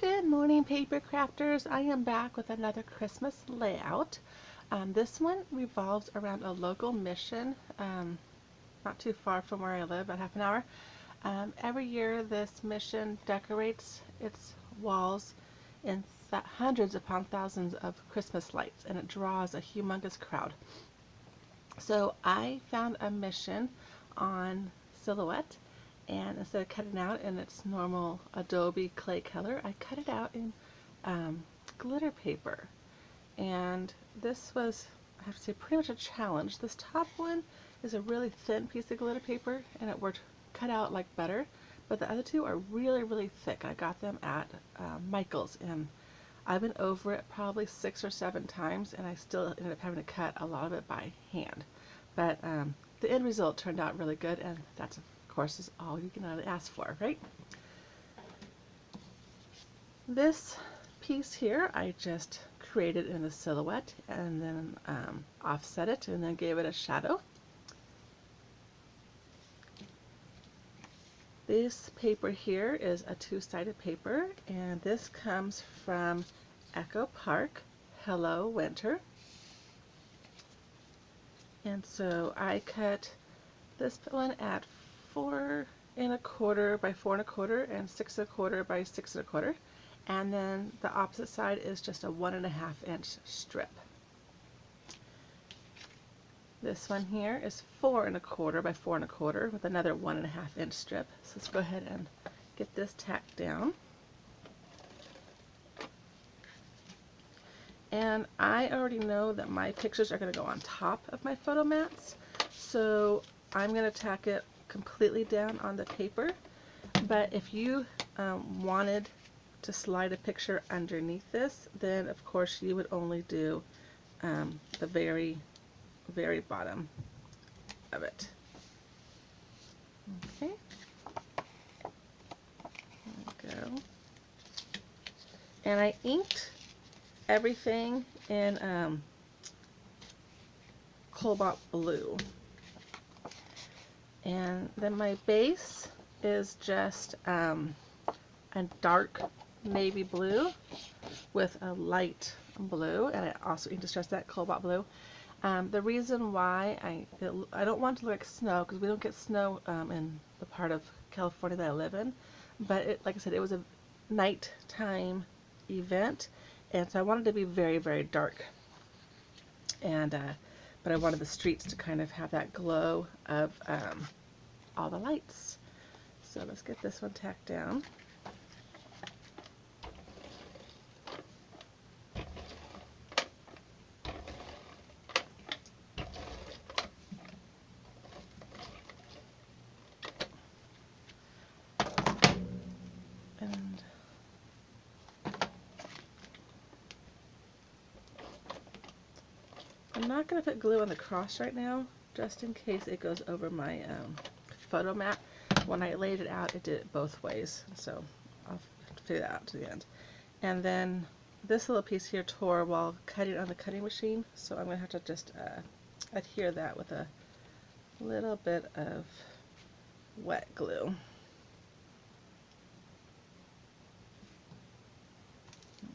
Good morning, paper crafters. I am back with another Christmas layout. This one revolves around a local mission, not too far from where I live, about half an hour. Every year this mission decorates its walls in hundreds upon thousands of Christmas lights, and it draws a humongous crowd. So I found a mission on Silhouette, and instead of cutting out in its normal Adobe clay color, I cut it out in glitter paper. And this was, I have to say, pretty much a challenge. This top one is a really thin piece of glitter paper, and it worked cut out like butter, but the other two are really, really thick. I got them at Michael's, and I've been over it probably 6 or 7 times, and I still ended up having to cut a lot of it by hand. But the end result turned out really good, and that's, of course, is all you can really ask for, right? This piece here I just created in a silhouette and then offset it and then gave it a shadow. This paper here is a 2-sided paper, and this comes from Echo Park, Hello Winter. And so I cut this one at 4 1/4 by 4 1/4 and 6 1/4 by 6 1/4, and then the opposite side is just a 1.5 inch strip. This one here is 4 1/4 by 4 1/4 with another 1.5 inch strip. So let's go ahead and get this tacked down. And I already know that my pictures are going to go on top of my photo mats, so I'm going to tack it completely down on the paper. But if you wanted to slide a picture underneath this, then of course you would only do the very, very bottom of it. Okay, there we go. And I inked everything in cobalt blue. And then my base is just a dark navy blue with a light blue, and I also need to stress that cobalt blue. The reason why I don't want it to look like snow, because we don't get snow in the part of California that I live in, but like I said, it was a nighttime event, and so I wanted to be very, very dark, and but I wanted the streets to kind of have that glow of all the lights. So let's get this one tacked down. And I'm not going to put glue on the cross right now, just in case it goes over my photo mat. When I laid it out, it did it both ways, so I'll figure that out to the end. And then this little piece here tore while cutting on the cutting machine, so I'm going to have to just adhere that with a little bit of wet glue.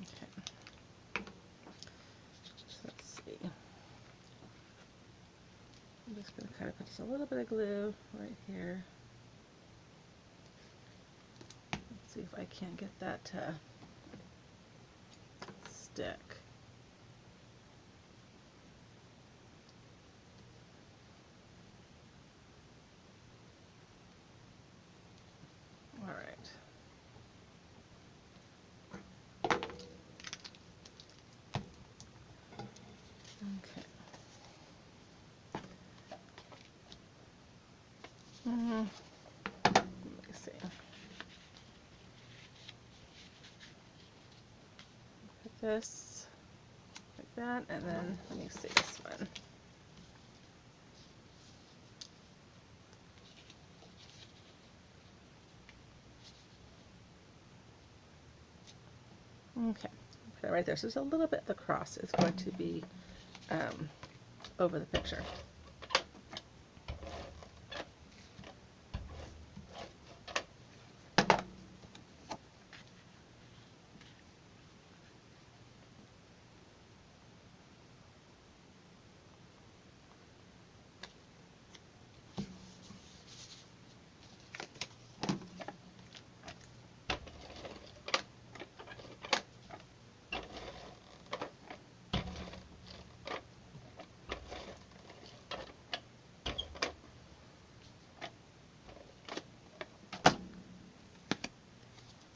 Okay. So let's see. I'm just going to kind of put just a little bit of glue right here. Let's see if I can't get that to stick. All right. Okay. Let me see. Put this like that, and then let me see this one. Okay, put it right there. So there's a little bit, the cross is going to be over the picture.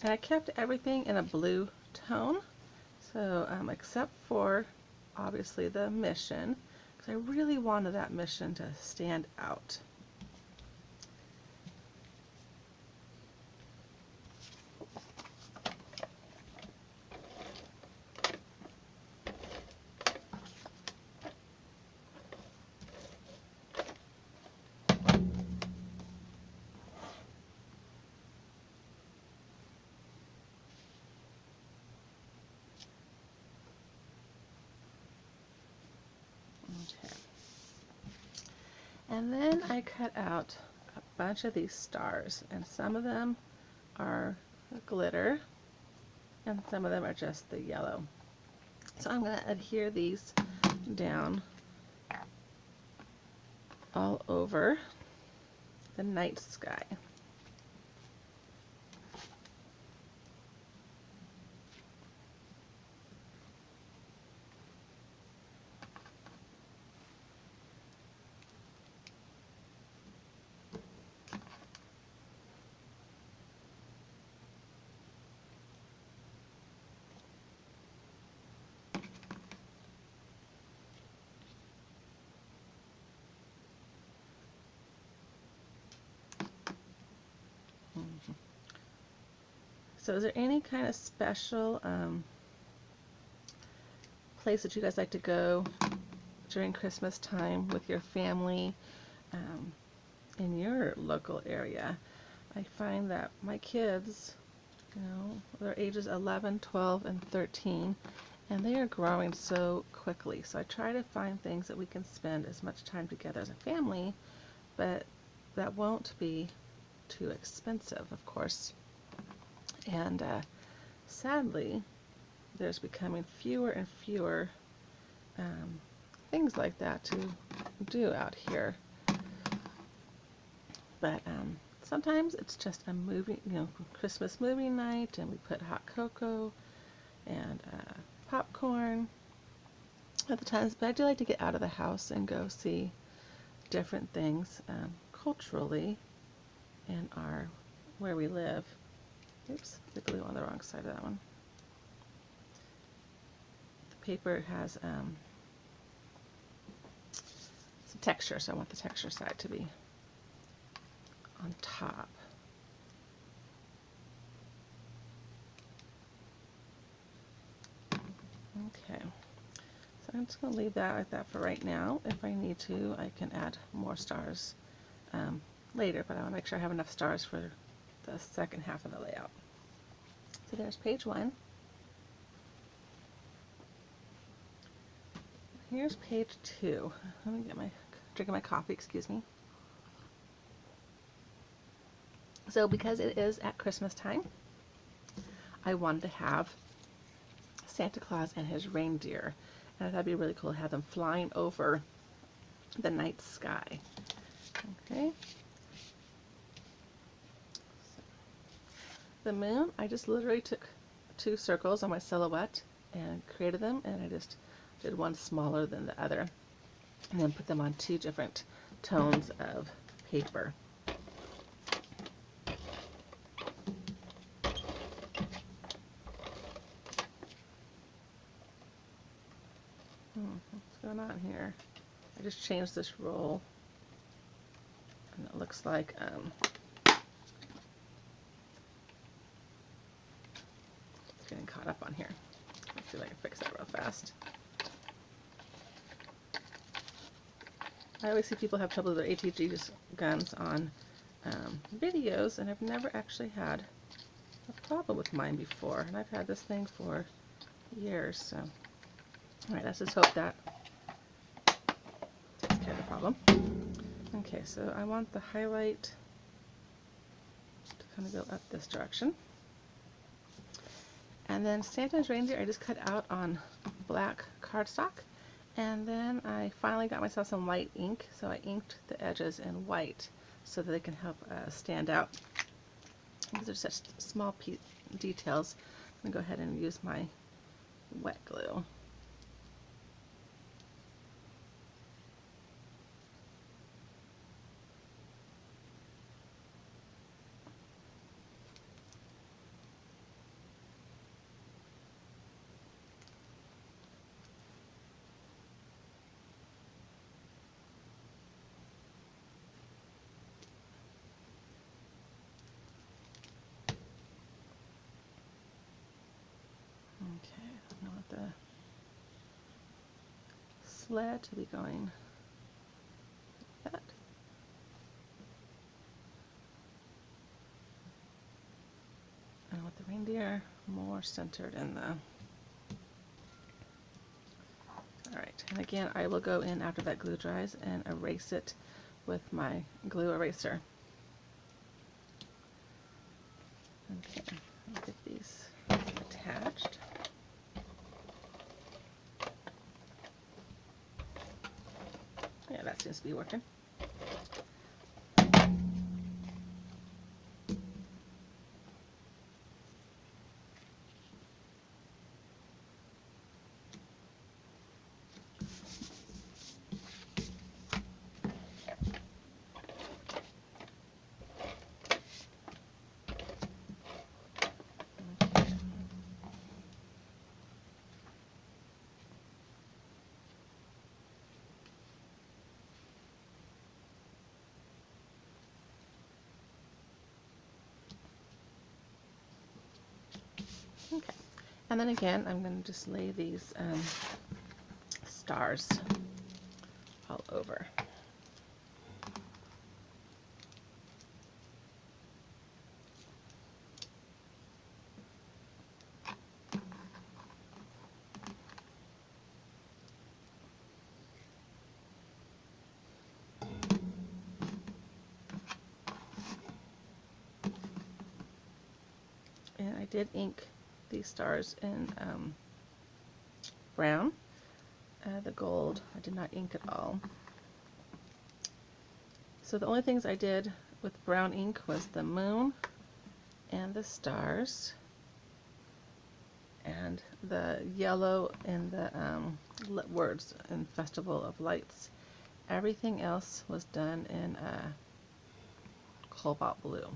And I kept everything in a blue tone, so except for obviously the mission, because I really wanted that mission to stand out. Okay. And then I cut out a bunch of these stars, and some of them are glitter and some of them are just the yellow. So I'm going to adhere these down all over the night sky. So is there any kind of special place that you guys like to go during Christmas time with your family in your local area? I find that my kids, you know, they're ages 11, 12, and 13, and they are growing so quickly. So I try to find things that we can spend as much time together as a family, but that won't be too expensive, of course. And sadly, there's becoming fewer and fewer things like that to do out here. But sometimes it's just a movie, you know, Christmas movie night, and we put hot cocoa and popcorn at the times. But I do like to get out of the house and go see different things culturally in where we live. Oops, the glue on the wrong side of that one. The paper has some texture, so I want the texture side to be on top. Okay, so I'm just going to leave that like that for right now. If I need to, I can add more stars later, but I want to make sure I have enough stars for the second half of the layout. So there's page 1. Here's page 2. Let me get my drinking my coffee, excuse me. So because it is at Christmas time, I wanted to have Santa Claus and his reindeer, and I thought it'd be really cool to have them flying over the night sky. Okay. The moon, I just literally took 2 circles on my silhouette and created them, and I just did one smaller than the other, and then put them on 2 different tones of paper. What's going on here? I just changed this roll, and it looks like it's getting caught up on here. Let's see if I can fix that real fast. I always see people have trouble with their ATG guns on videos, and I've never actually had a problem with mine before, and I've had this thing for years. So, alright, let's just hope that takes care of the problem. Okay, so I want the highlight to kind of go up this direction. And then Santa's reindeer I just cut out on black cardstock. And then I finally got myself some white ink, so I inked the edges in white so that they can help stand out. These are such small details. I'm going to go ahead and use my wet glue. Okay, I want the sled to be going like that. I want the reindeer more centered in the... Alright, and again I will go in after that glue dries and erase it with my glue eraser. Okay, I'll get these attached. Yeah, that seems to be working. Okay, and then again, I'm going to just lay these stars all over. And I did ink these stars in brown. The gold I did not ink at all. So the only things I did with brown ink was the moon and the stars and the yellow and the words in Festival of Lights. Everything else was done in cobalt blue.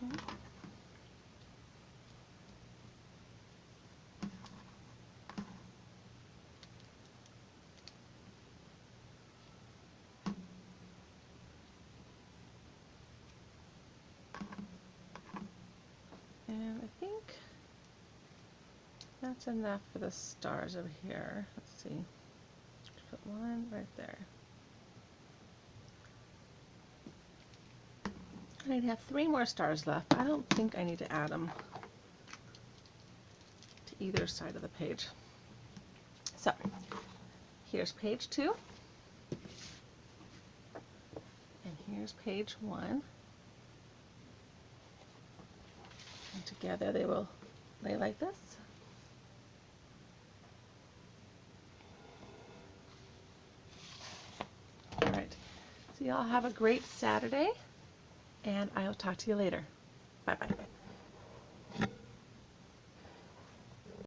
Okay. And I think that's enough for the stars over here. Let's see. Put one right there. I have 3 more stars left. I don't think I need to add them to either side of the page. So here's page 2. And here's page 1. And together they will lay like this. Alright, so y'all have a great Saturday, and I'll talk to you later. Bye-bye.